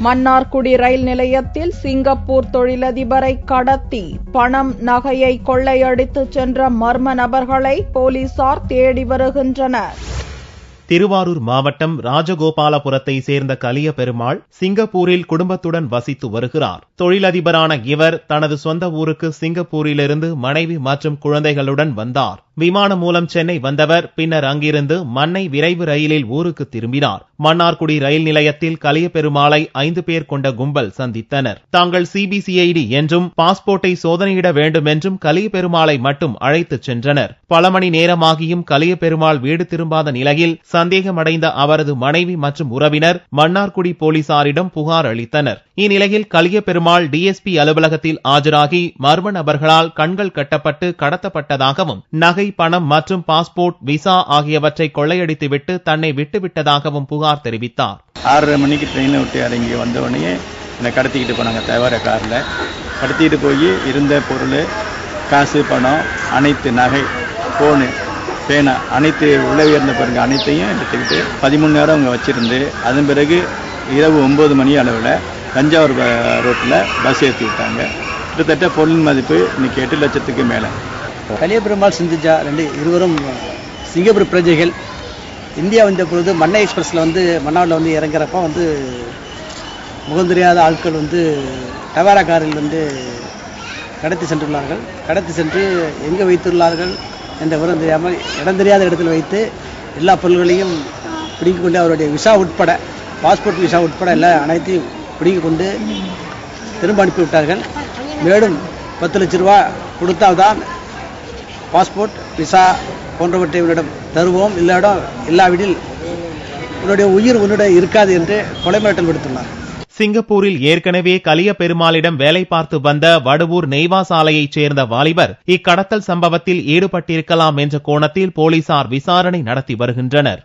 மன்னார்குடி ரயில் நிலையத்தில் சிங்கப்பூர் தொழிலதிபரை கடத்தி பணம் நகையை கொள்ளையடித்து சென்ற மர்ம நபர்களை போலீசார் தேடி வருகின்றனர். திருவாரூர் மாவட்டம் ராஜகோபாலபுரத்தை சேர்ந்த கலிய பெருமாள் சிங்கப்பூரில் குடும்பத்துடன் வசித்து வருகிறார். தொழிலதிபரான இவர் தனது சொந்த ஊருக்கு சிங்கப்பூரிலிருந்து மனைவி மற்றும் குழந்தைகளுடன் வந்தார். விமானம் மூலம் சென்னை வந்தவர் பின்னர் அங்கிருந்து மன்னை விரைவு ரயிலில் ஊருக்கு திரும்பினார். மன்னார்குடி ரயில் நிலையத்தில் கலிய பெருமாளை 5 பேர் கொண்ட கும்பல் சந்தித்தனர். தாங்கள் சிபிசிஐடி என்றும் பாஸ்போர்ட்டை சோதனையிட வேண்டும் என்றும் கலிய பெருமாளை மட்டும் அழைத்துச் சென்றனர். பல மணி நேரமாகியும் கலிய பெருமாள் வீடு திரும்பாத நிலையில் சந்தேகமடைந்த அவரது மனைவி மற்றும் உறவினர் மன்னார்குடி போலீசாரிடம் புகார் அளித்தனர். இந்நிலையில் கலிய பெருமாள் டிஎஸ்பி அலுவலகத்தில் ஆஜராகி மர்ம நபர்களால் கண்கள் கட்டப்பட்டு கடத்தப்பட்டதாகவும் நகை, பணம் மற்றும் பாஸ்போர்ட், விசா ஆகியவற்றை கொள்ளையடித்துவிட்டு தன்னை விட்டுவிட்டதாகவும் புகார் தெரிவித்தார். 6:30 மணிக்கு ட்ரெயினை விட்டு இறங்கி வந்தவொடனே என்னை கடத்திக்கிட்டு போனாங்க. தவிர காரில் கடத்திக்கிட்டு போய் இருந்த பொருள், காசு, பணம், அனைத்து நகை, போனு, பேனா அனைத்து உள்ள உயர்ந்த பாருங்க அனைத்தையும் எடுத்துக்கிட்டு 13 நேரம் அவங்க வச்சிருந்து அதன் பிறகு இரவு 9 மணி அளவில் தஞ்சாவூர் ரோட்டில் பஸ் ஏற்றி விட்டாங்க. கிட்டத்தட்ட பொருள் மதிப்பு இன்னைக்கு 8 லட்சத்துக்கு மேலே. கலிய பெருமாள் சிந்துஜா இருவரும் சிங்கப்பூர் பிரஜைகள். இந்தியா வந்த பொழுது மன்னை எக்ஸ்பிரஸில் மன்னாரில் இறங்குறப்ப முகம் தெரியாத ஆட்கள் டவேரா காரில் கடத்தி சென்றுள்ளார்கள். கடத்தி சென்று எங்கே வைத்துள்ளார்கள் என்ற விவரம் தெரியாமல் இடம் தெரியாத இடத்தில் வைத்து எல்லா பொருள்களையும் பிடிக்க கொண்டு அவருடைய விசா உட்பட, பாஸ்போர்ட் விசா உட்பட அனைத்தையும் பிடிக்க கொண்டு திரும்ப அனுப்பிவிட்டார்கள். மேலும் 10 லட்ச ரூபா கொடுத்தால்தான் பாஸ்போர்ட், விசா போன்றவற்றை உன்னிடம் தருவோம், இல்லாவிடில் உன்னுடைய உயிர் உன்னிடம் இருக்காது என்று கொலை மிரட்டல் விடுத்துள்ளார். சிங்கப்பூரில் ஏற்கனவே கலிய பெருமாளிடம் வேலை பார்த்து வந்த வடுவூர் நெய்வா சாலையைச் சேர்ந்த வாலிபர் இக்கடத்தல் சம்பவத்தில் ஈடுபட்டிருக்கலாம் என்ற கோணத்தில் போலீசார் விசாரணை நடத்தி வருகின்றனர்.